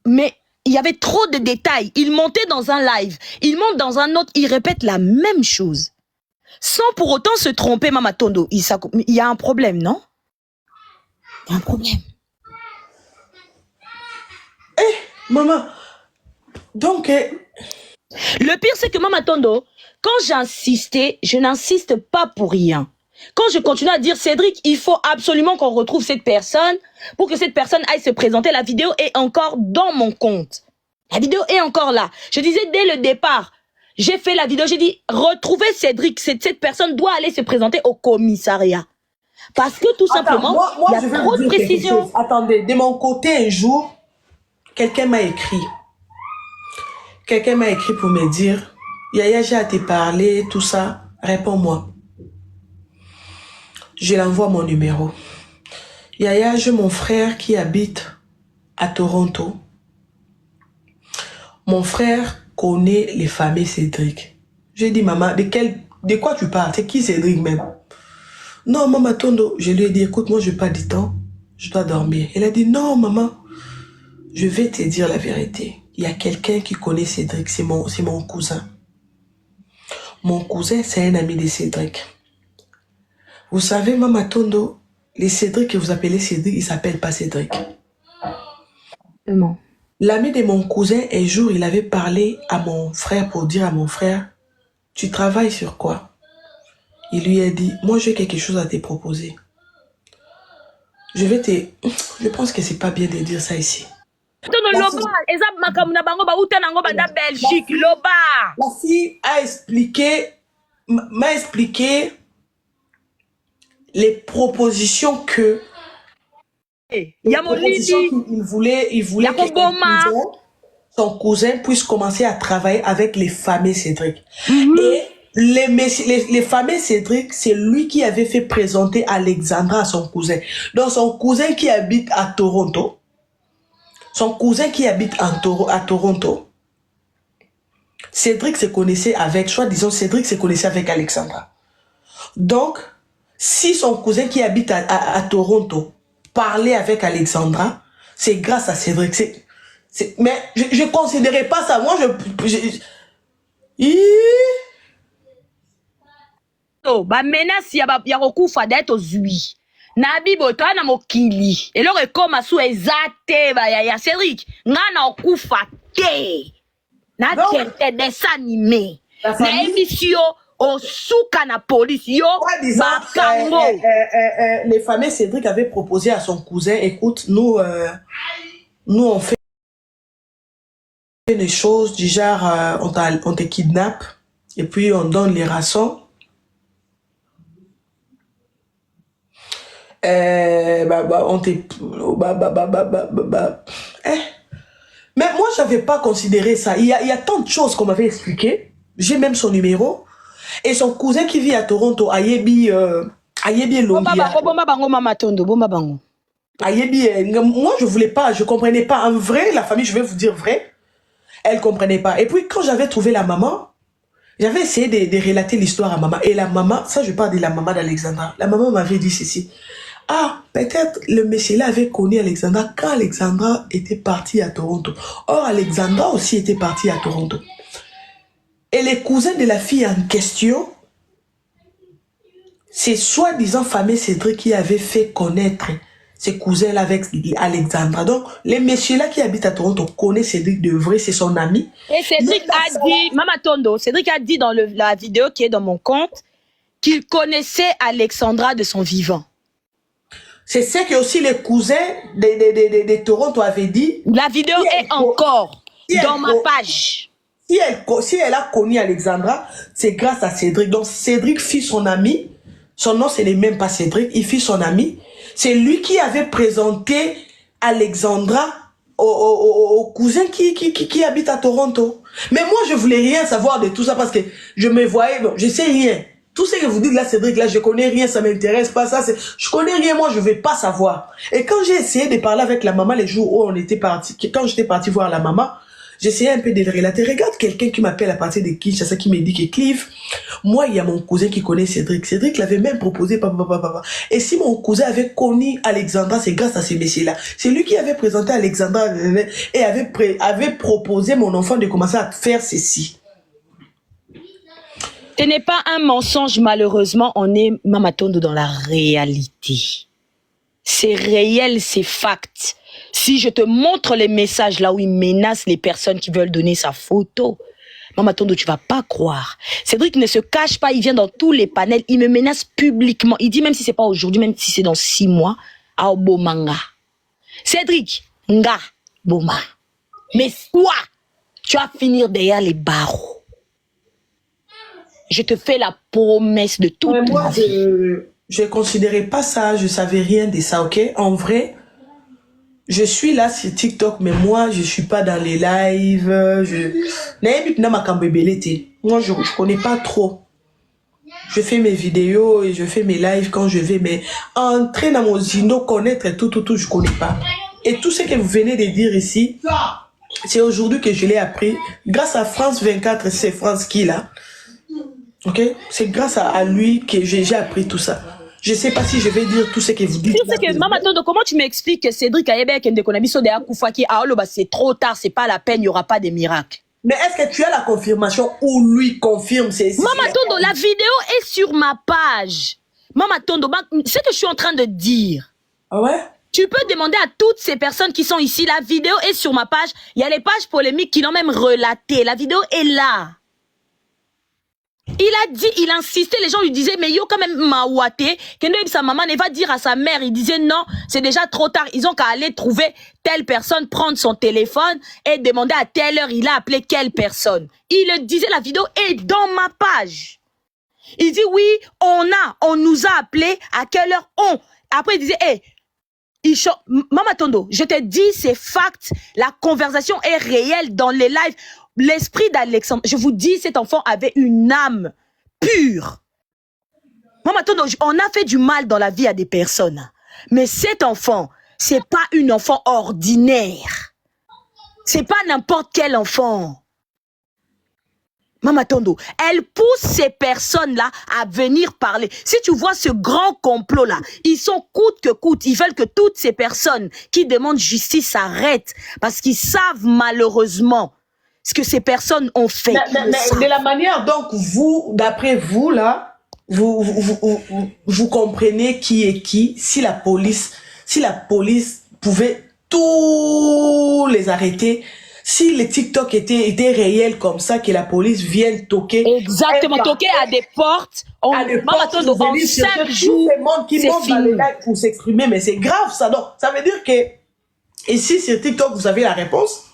mais il y avait trop de détails. Il montait dans un live, il monte dans un autre, il répète la même chose. Sans pour autant se tromper, Mama Tondo. Il y a un problème, non? Il y a un problème. Eh, maman, donc... Le pire, c'est que Mama Tondo, quand j'insistais, je n'insiste pas pour rien. Quand je continue à dire, Cédric, il faut absolument qu'on retrouve cette personne pour que cette personne aille se présenter. La vidéo est encore dans mon compte. La vidéo est encore là. Je disais dès le départ, j'ai fait la vidéo, j'ai dit, retrouvez Cédric, cette personne doit aller se présenter au commissariat. Parce que tout simplement, il y a trop de précision. Attendez, de mon côté, un jour, quelqu'un m'a écrit. Quelqu'un m'a écrit pour me dire, Yaya, j'ai à te parler, tout ça, réponds-moi. Je l'envoie mon numéro. Yaya, j'ai mon frère qui habite à Toronto. Mon frère connaît les familles Cédric. J'ai dit, maman, de quoi tu parles? C'est qui Cédric même? Non, maman Tondo. Je lui ai dit, écoute, moi, je n'ai pas du temps. Je dois dormir. Elle a dit, non, maman, je vais te dire la vérité. Il y a quelqu'un qui connaît Cédric, c'est mon cousin. Mon cousin, c'est un ami de Cédric. Vous savez, Mama Tondo, les Cédric que vous appelez Cédric, il s'appelle pas Cédric. L'ami de mon cousin, un jour, il avait parlé à mon frère pour dire à mon frère, tu travailles sur quoi? Il lui a dit, moi j'ai quelque chose à te proposer. Je pense que c'est pas bien de dire ça ici. La fille m'a expliqué les propositions que il voulait que son cousin puisse commencer à travailler avec les familles Cédric. Et les familles Cédric, c'est lui qui avait fait présenter Alexandra à son cousin. Donc son cousin qui habite à Toronto, à Toronto, Cédric se connaissait avec, soi-disant Cédric se connaissait avec Alexandra. Donc, si son cousin qui habite à Toronto parlait avec Alexandra, c'est grâce à Cédric. Mais je ne considérais pas ça. Moi, ba menace ya kokufa d'être zui na biboto na mokili eloko ekoma su ezate ba ya Cédric nga na okufa te na kente desanime na émission osuka na police yo bakango. Les familles Cédric avaient proposé à son cousin, écoute, nous on fait des choses du genre on te kidnappe et puis on donne les rations. Mais moi j'avais pas considéré ça. Il y a tant de choses qu'on m'avait expliqué. J'ai même son numéro et son cousin qui vit à Toronto, Ayebi Longia. Moi je voulais pas, je comprenais pas. En vrai, la famille, je vais vous dire vrai, elle comprenait pas. Et puis quand j'avais trouvé la maman, j'avais essayé de relater l'histoire à maman. Et la maman, ça je parle de la maman d'Alexandra. La maman m'avait dit ceci. Ah, peut-être le monsieur-là avait connu Alexandra quand Alexandra était partie à Toronto. Or, Alexandra aussi était partie à Toronto. Et les cousins de la fille en question, c'est soi-disant famille Cédric qui avait fait connaître ses cousins-là avec Alexandra. Donc, les messieurs-là qui habitent à Toronto connaissent Cédric de vrai, c'est son ami. Et Cédric a dit, Mama Tondo, Cédric a dit dans la vidéo qui est dans mon compte qu'il connaissait Alexandra de son vivant. C'est ce que aussi les cousins de Toronto avaient dit. La vidéo est encore dans ma page. Si elle a connu Alexandra, c'est grâce à Cédric. Donc Cédric fit son ami. Son nom, ce n'est même pas Cédric. Il fit son ami. C'est lui qui avait présenté Alexandra au cousin qui habite à Toronto. Mais moi, je voulais rien savoir de tout ça parce que je me voyais, bon, je sais rien. Tout ce que vous dites là, Cédric, là, je connais rien, ça m'intéresse pas, ça, je connais rien, moi, je vais pas savoir. Et quand j'ai essayé de parler avec la maman les jours où on était parti, quand j'étais parti voir la maman, j'essayais un peu de le relater. Regarde quelqu'un qui m'appelle à partir de Kinshasa, qui me dit que Cliff, moi, il y a mon cousin qui connaît Cédric. Cédric l'avait même proposé, papa. Et si mon cousin avait connu Alexandra, c'est grâce à ces messieurs-là. C'est lui qui avait présenté Alexandra et avait proposé mon enfant de commencer à faire ceci. Ce n'est pas un mensonge, malheureusement, on est Mama Tondo dans la réalité. C'est réel, c'est fact. Si je te montre les messages là où il menace les personnes qui veulent donner sa photo, Mama Tondo, tu vas pas croire. Cédric ne se cache pas, il vient dans tous les panels, il me menace publiquement. Il dit même si c'est pas aujourd'hui, même si c'est dans 6 mois, à Obomanga. Cédric, nga, Boma. Mais toi, tu vas finir derrière les barreaux. Je te fais la promesse de toute moi, ma vie. Je considérais pas ça, je savais rien de ça, ok? En vrai, je suis là sur TikTok, mais moi, je suis pas dans les lives. Moi, je connais pas trop. Je fais mes vidéos et je fais mes lives quand je vais, mais entrer dans mon Zindo, connaître tout, je connais pas. Et tout ce que vous venez de dire ici, c'est aujourd'hui que je l'ai appris. Grâce à France 24, c'est France qui là. Ok, c'est grâce à lui que j'ai appris tout ça. Je sais pas si je vais dire tout ce que vous dites. Tu sais que Mama Tondo, comment tu m'expliques que Cédric Ayebe Kende Konabiso de Akoufaki Aoloba, c'est trop tard, c'est pas la peine, il y aura pas de miracle. Mais est-ce que tu as la confirmation ou lui confirme? Maman Tondo, la vidéo est sur ma page. Maman Tondo, c'est que je suis en train de dire. Ah ouais? Tu peux demander à toutes ces personnes qui sont ici. La vidéo est sur ma page. Il y a les pages polémiques qui l'ont même relaté. La vidéo est là. Il a dit, il insistait, les gens lui disaient, mais yo quand même maouaté, sa maman ne va dire à sa mère, il disait non, c'est déjà trop tard, ils ont qu'à aller trouver telle personne, prendre son téléphone et demander à telle heure, il a appelé quelle personne. Il le disait, la vidéo est dans ma page. Il dit oui, on nous a appelé, à quelle heure on. Après il disait, hey, Maman Tondo, je te dis, c'est fact, la conversation est réelle dans les lives. L'esprit d'Alexandre, je vous dis, cet enfant avait une âme pure. Maman Tondo, on a fait du mal dans la vie à des personnes. Mais cet enfant, c'est pas un enfant ordinaire. C'est pas n'importe quel enfant. Maman Tondo, elle pousse ces personnes-là à venir parler. Si tu vois ce grand complot-là, ils sont coûte que coûte. Ils veulent que toutes ces personnes qui demandent justice s'arrêtent parce qu'ils savent malheureusement ce que ces personnes ont fait. Mais de la manière dont vous, d'après vous, là, vous comprenez qui est qui, si la police pouvait tous les arrêter, si les TikTok étaient réels comme ça, que la police vienne toquer. Exactement, toquer à des portes. En 5 jours, qui montent dans les lives pour s'exprimer, mais c'est grave ça. Donc, ça veut dire que ici, sur TikTok, vous avez la réponse.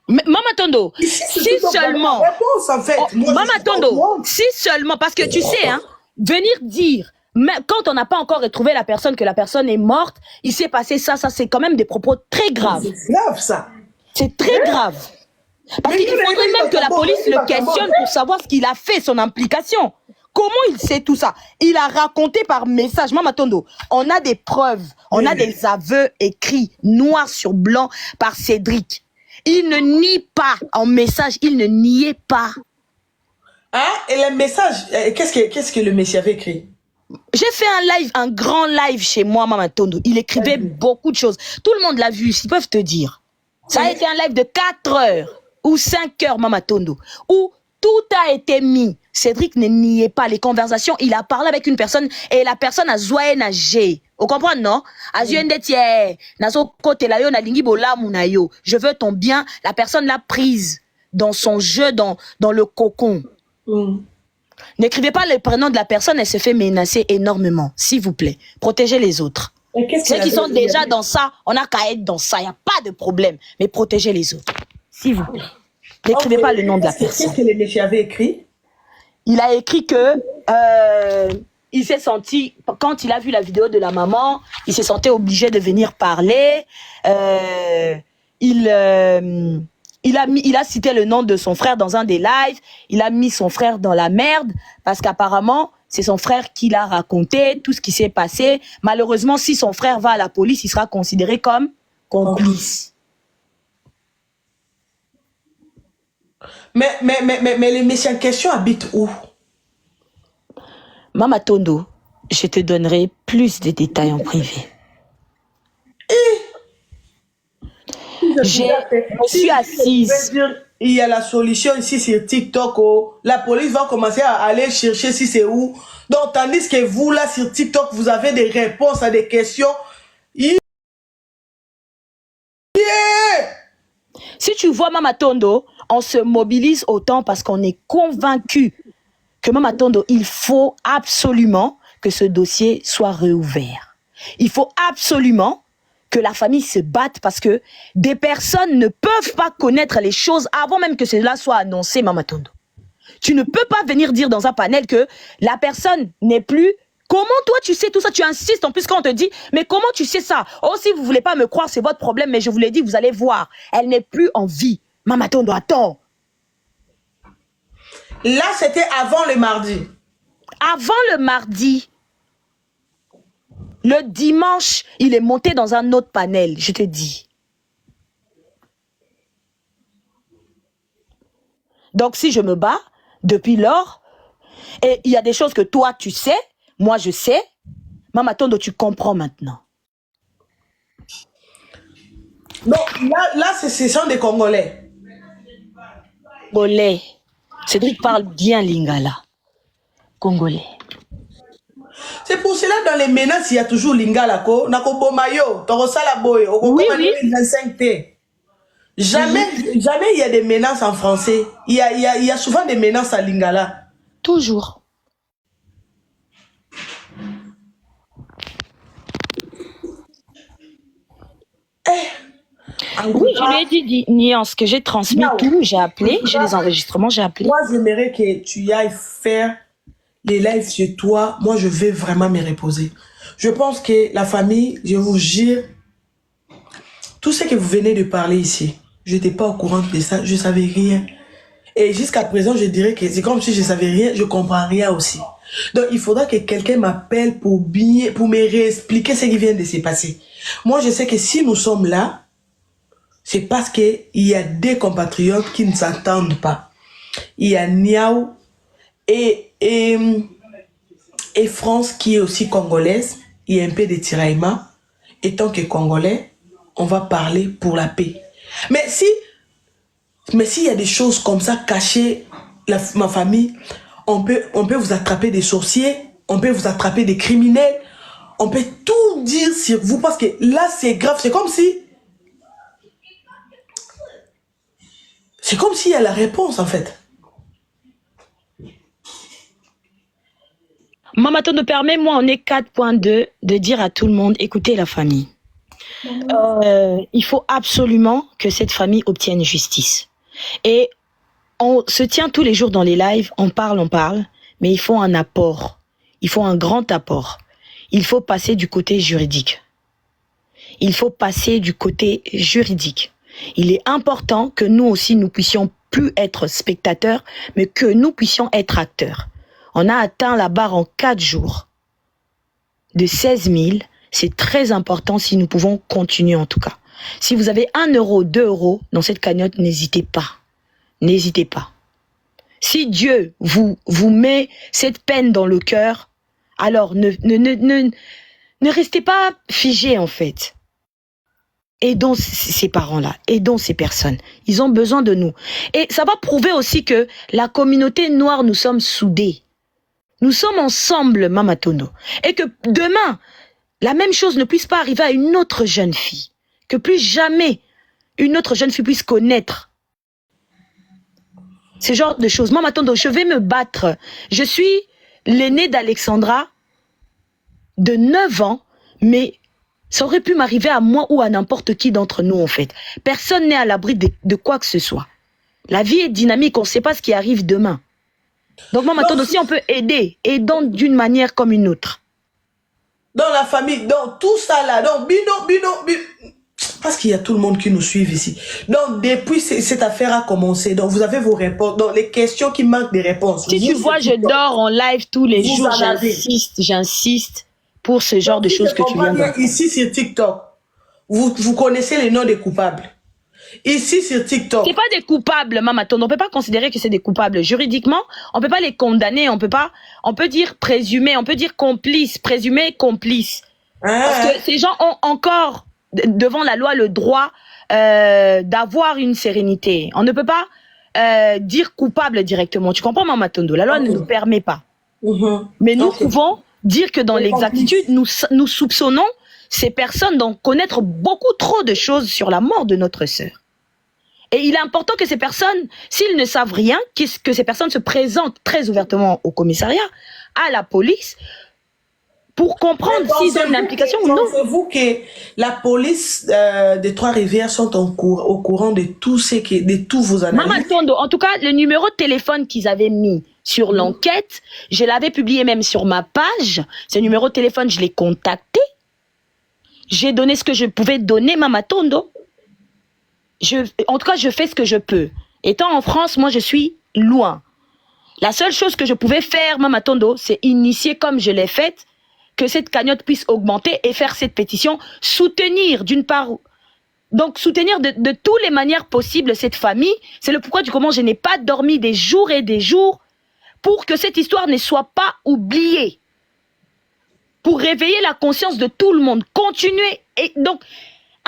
Maman Tondo, si seulement, réponse, en fait. Maman Tondo, si seulement, parce que tu sais, hein, venir dire, mais quand on n'a pas encore retrouvé la personne, que la personne est morte, il s'est passé ça, c'est quand même des propos très graves. C'est grave ça. C'est très grave. Parce qu'il faudrait même que la police le questionne pour savoir ce qu'il a fait, son implication. Comment il sait tout ça? Il a raconté par message. Maman Tondo, on a des preuves, on a des aveux écrits, noir sur blanc, par Cédric. Il ne nie pas en message, il ne niait pas. Hein? Et le message, qu'est-ce que le monsieur avait écrit? J'ai fait un live, un grand live chez moi, Maman Tondo. Il écrivait beaucoup de choses. Tout le monde l'a vu, ils peuvent te dire. Ça a été un live de 4 heures ou 5 heures, Maman Tondo, où tout a été mis. Cédric ne niait pas les conversations. Il a parlé avec une personne et la personne a zoé nagé. Vous comprenez, non? Je veux ton bien. La personne l'a prise dans son jeu, dans le cocon. N'écrivez pas le prénom de la personne, elle se fait menacer énormément. S'il vous plaît, protégez les autres. Ceux qui sont déjà dans ça, on n'a qu'à être dans ça. Il n'y a pas de problème. Mais protégez les autres. S'il vous plaît. N'écrivez pas le nom de la personne. Qu'est-ce que le monsieur avait écrit? Il a écrit que il s'est senti, quand il a vu la vidéo de la maman, il s'est senti obligé de venir parler. Il a cité le nom de son frère dans un des lives. Il a mis son frère dans la merde parce qu'apparemment, c'est son frère qui l'a raconté tout ce qui s'est passé. Malheureusement, si son frère va à la police, il sera considéré comme complice. Mais le monsieur en question habite où? Maman Tondo, je te donnerai plus de détails en privé. Je me suis assise. Il y a la solution ici sur TikTok. Oh. La police va commencer à aller chercher si c'est où. Donc, tandis que vous, là, sur TikTok, vous avez des réponses à des questions. Si tu vois Maman Tondo, on se mobilise autant parce qu'on est convaincu que Maman Tondo, il faut absolument que ce dossier soit réouvert. Il faut absolument que la famille se batte parce que des personnes ne peuvent pas connaître les choses avant même que cela soit annoncé, Maman Tondo. Tu ne peux pas venir dire dans un panel que la personne n'est plus... Comment toi tu sais tout ça? Tu insistes en plus quand on te dit, mais comment tu sais ça? Oh, si vous voulez pas me croire, c'est votre problème, mais je vous l'ai dit, vous allez voir. Elle n'est plus en vie. Maman Tondo, attends. Là, c'était avant le mardi. Avant le mardi. Le dimanche, il est monté dans un autre panel, je te dis. Donc, si je me bats, depuis lors, et il y a des choses que toi, tu sais, moi, je sais, Maman Tondo, tu comprends maintenant. Donc, là ce sont des Congolais. Congolais. Cédric parle bien Lingala. Congolais. C'est pour cela, dans les menaces, il y a toujours Lingala. Nako Bomayo, Torosala Boy, Oui, oui. 25 T. Jamais il y a des menaces en français. Il y a souvent des menaces à Lingala. Toujours. Oui, je lui ai dit nuance que j'ai transmis tout, j'ai appelé, j'ai les enregistrements, j'ai appelé. Moi, j'aimerais que tu ailles faire les lives chez toi. Moi, je vais vraiment me reposer. Je pense que la famille, je vous jure, tout ce que vous venez de parler ici, je n'étais pas au courant de ça, je ne savais rien. Et jusqu'à présent, je dirais que c'est comme si je ne savais rien, je ne comprends rien aussi. Donc, il faudra que quelqu'un m'appelle pour me réexpliquer ce qui vient de se passer. Moi, je sais que si nous sommes là, c'est parce qu'il y a des compatriotes qui ne s'entendent pas. Il y a Niao et France qui est aussi congolaise. Il y a un peu de tiraillement. Et tant que Congolais, on va parler pour la paix. Mais s'il y a des choses comme ça cachées, ma famille, on peut vous attraper des sorciers, on peut vous attraper des criminels, on peut tout dire sur vous parce que là c'est grave. C'est comme s'il y a la réponse en fait. Maman Tondo, permets-moi, on est 4.2 de dire à tout le monde, écoutez la famille. Il faut absolument que cette famille obtienne justice. Et on se tient tous les jours dans les lives, on parle, mais il faut un apport. Il faut un grand apport. Il faut passer du côté juridique. Il est important que nous aussi, nous puissions plus être spectateurs, mais que nous puissions être acteurs. On a atteint la barre en 4 jours de 16 000. C'est très important si nous pouvons continuer en tout cas. Si vous avez 1 euro, 2 euros dans cette cagnotte, n'hésitez pas. N'hésitez pas. Si Dieu vous met cette peine dans le cœur, alors ne restez pas figés en fait. Aidons ces parents-là, aidons ces personnes. Ils ont besoin de nous. Et ça va prouver aussi que la communauté noire, nous sommes soudés. Nous sommes ensemble, Mama Tondo. Et que demain, la même chose ne puisse pas arriver à une autre jeune fille. Que plus jamais une autre jeune fille puisse connaître ce genre de choses. Mama Tondo, je vais me battre. Je suis l'aînée d'Alexandra de 9 ans, mais ça aurait pu m'arriver à moi ou à n'importe qui d'entre nous en fait. Personne n'est à l'abri de quoi que ce soit. La vie est dynamique, on ne sait pas ce qui arrive demain. Donc Mama Tondo, si on peut aider, aidons d'une manière comme une autre. Dans la famille, dans tout ça là, donc Bino. Parce qu'il y a tout le monde qui nous suit ici. Donc depuis cette affaire a commencé, donc vous avez vos réponses, donc les questions qui manquent des réponses. Si tu vois, je dors en live tous les jours, j'insiste pour ce genre de choses que tu viens de dire. Ici sur TikTok, vous connaissez les noms des coupables. Ici sur TikTok. C'est pas des coupables, Mama Tondo. On peut pas considérer que c'est des coupables. Juridiquement, on peut pas les condamner. On peut dire présumé, on peut dire complice, présumé complice. Parce que ces gens ont encore devant la loi le droit d'avoir une sérénité. On ne peut pas dire coupable directement. Tu comprends, Mama Tondo? La loi ne nous permet pas. Mais nous pouvons dire que dans l'exactitude, nous soupçonnons ces personnes d'en connaître beaucoup trop de choses sur la mort de notre sœur. Et il est important que ces personnes, s'ils ne savent rien, que ces personnes se présentent très ouvertement au commissariat, à la police, pour comprendre s'ils ont une implication ou non. Pensez-vous que la police des Trois-Rivières sont au courant de tout de tous vos analyses? Mama Tondo, en tout cas, le numéro de téléphone qu'ils avaient mis sur l'enquête, je l'avais publié même sur ma page. Ce numéro de téléphone, je l'ai contacté. J'ai donné ce que je pouvais donner, Mama Tondo. En tout cas, je fais ce que je peux. Étant en France, moi, je suis loin. La seule chose que je pouvais faire, Mama Tondo, c'est initier comme je l'ai faite, que cette cagnotte puisse augmenter et faire cette pétition, soutenir d'une part, donc soutenir de toutes les manières possibles cette famille. C'est le pourquoi du comment je n'ai pas dormi des jours et des jours pour que cette histoire ne soit pas oubliée. Pour réveiller la conscience de tout le monde. Continuer, et donc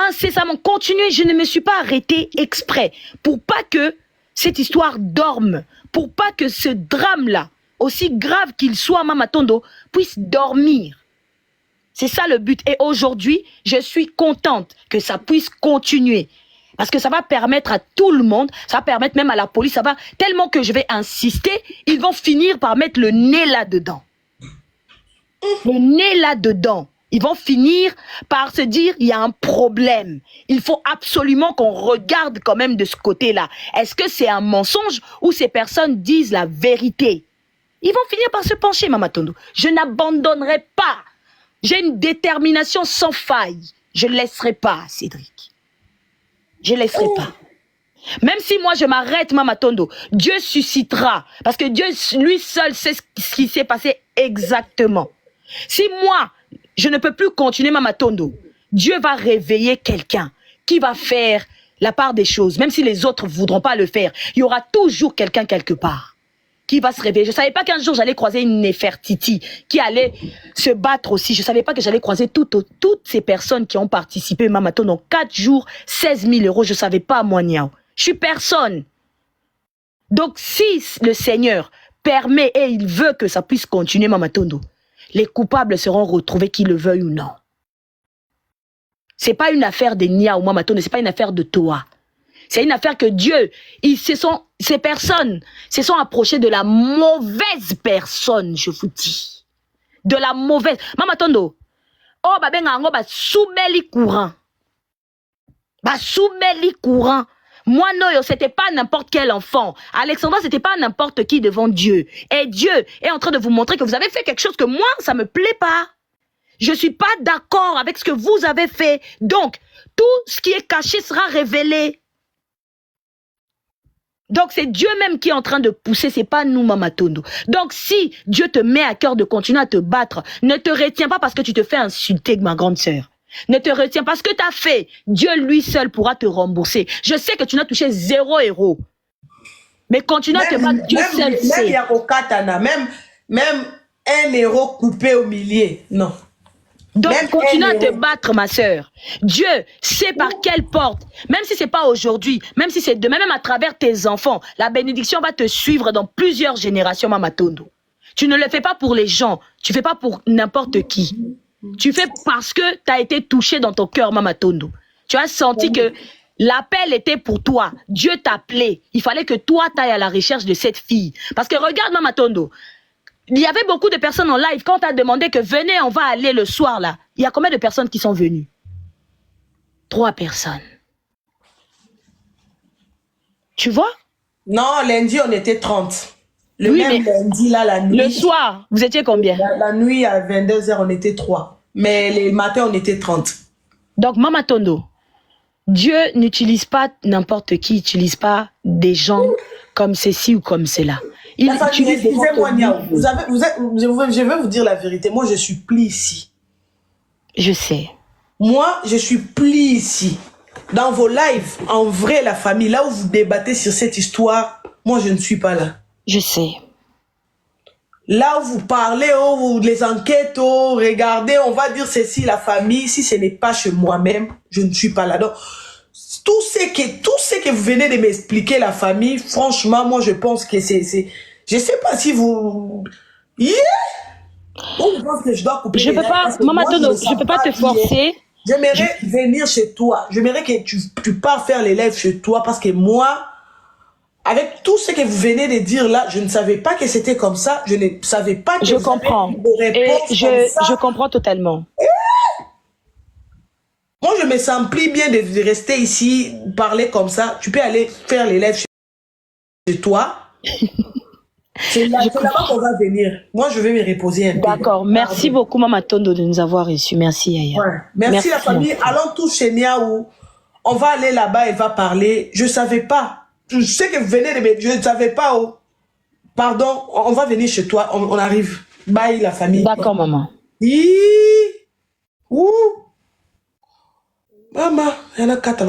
incessamment continuer. Je ne me suis pas arrêtée exprès pour pas que cette histoire dorme, pour pas que ce drame-là, aussi grave qu'il soit, Mama Tondo, puisse dormir. C'est ça le but. Et aujourd'hui, je suis contente que ça puisse continuer. Parce que ça va permettre à tout le monde, ça va permettre même à la police, ça va tellement que je vais insister, ils vont finir par mettre le nez là-dedans. Le nez là-dedans. Ils vont finir par se dire, il y a un problème. Il faut absolument qu'on regarde quand même de ce côté-là. Est-ce que c'est un mensonge ou ces personnes disent la vérité? Ils vont finir par se pencher, Mama Tondo. Je n'abandonnerai pas. J'ai une détermination sans faille. Je ne laisserai pas, Cédric. Je ne laisserai pas. Même si moi je m'arrête, Mama Tondo, Dieu suscitera. Parce que Dieu, lui seul, sait ce qui s'est passé exactement. Si moi, je ne peux plus continuer, Mama Tondo, Dieu va réveiller quelqu'un qui va faire la part des choses. Même si les autres ne voudront pas le faire, il y aura toujours quelqu'un quelque part qui va se réveiller. Je ne savais pas qu'un jour j'allais croiser une Néfertiti qui allait se battre aussi. Je ne savais pas que j'allais croiser toutes ces personnes qui ont participé, Mama Tondo, en 4 jours, 16 000 euros. Je ne savais pas, moi, Niao. Je suis personne. Donc, si le Seigneur permet et il veut que ça puisse continuer, Mama Tondo, les coupables seront retrouvés, qu'ils le veuillent ou non. C'est pas une affaire de Nia ou Mama Tondo, c'est pas une affaire de toi. C'est une affaire que Dieu, ces personnes se sont approchées de la mauvaise personne, je vous dis. De la mauvaise. Mama Tondo, oh, soumeli courant. Soumeli courant. Moi, non, c'était pas n'importe quel enfant. Alexandra, c'était pas n'importe qui devant Dieu. Et Dieu est en train de vous montrer que vous avez fait quelque chose que moi, ça me plaît pas. Je suis pas d'accord avec ce que vous avez fait. Donc, tout ce qui est caché sera révélé. Donc, c'est Dieu même qui est en train de pousser, c'est pas nous, Mama Tondo. Donc, si Dieu te met à cœur de continuer à te battre, ne te retiens pas parce que tu te fais insulter, ma grande sœur. Ne te retiens pas. Ce que tu as fait, Dieu lui seul pourra te rembourser. Je sais que tu n'as touché 0 euro. Mais continue à te battre, Dieu seul sait. Même 1 euro coupé au milieu, non. Donc, Même continue à te battre, ma sœur. Dieu sait par quelle porte, même si c'est pas aujourd'hui, même si c'est demain, même à travers tes enfants, la bénédiction va te suivre dans plusieurs générations, Mama Tondo. Tu ne le fais pas pour les gens, tu fais pas pour n'importe qui. Tu fais parce que tu as été touché dans ton cœur, Mama Tondo. Tu as senti que l'appel était pour toi. Dieu t'appelait. Il fallait que toi, tu ailles à la recherche de cette fille. Parce que regarde, Mama Tondo, il y avait beaucoup de personnes en live. Quand tu as demandé que venez, on va aller le soir là. Il y a combien de personnes qui sont venues? 3 personnes. Tu vois? Non, lundi, on était 30. Le Oui, même lundi, là, la nuit. Le soir, vous étiez combien? La nuit, à 22h, on était 3. Mais le matin, on était 30. Donc, Mama Tondo, Dieu n'utilise pas n'importe qui, il n'utilise pas des gens comme ceci ou comme cela. Excusez-moi, Niao. Je veux vous dire la vérité. Moi, je suis plus ici. Je sais. Moi, je suis plus ici. Dans vos lives, en vrai, la famille, là où vous débattez sur cette histoire, moi, je ne suis pas là. Je sais. Là où vous parlez, oh, les enquêtes, oh, regardez, on va dire ceci, la famille, si ce n'est pas chez moi-même, je ne suis pas là. Donc, tout ce que vous venez de m'expliquer, la famille, franchement, moi, je pense que c'est... Je sais pas si vous... Yeah! Je pense que je dois couper. Je peux pas, Mama Tondo, je peux pas te forcer. J'aimerais venir chez toi. J'aimerais que tu pars faire les lives chez toi parce que moi, avec tout ce que vous venez de dire là, je ne savais pas que c'était comme ça. Je ne savais pas que je comprends. Et je comprends totalement. Moi, je me sens plus bien de rester ici, parler comme ça. Tu peux aller faire les lives chez toi. C'est là-bas qu'on va venir. Moi, je vais me reposer un peu. D'accord. Merci beaucoup, Mama Tondo, de nous avoir reçus. Merci, Yaya. Ouais. Merci la famille. Allons tous chez Niaou. On va aller là-bas, elle va parler. Je ne savais pas. Je sais que vous venez de me... Je ne savais pas. Oh. Pardon, on va venir chez toi. On arrive. Bye, la famille. D'accord, maman. Ouh. Maman, il y en a 4.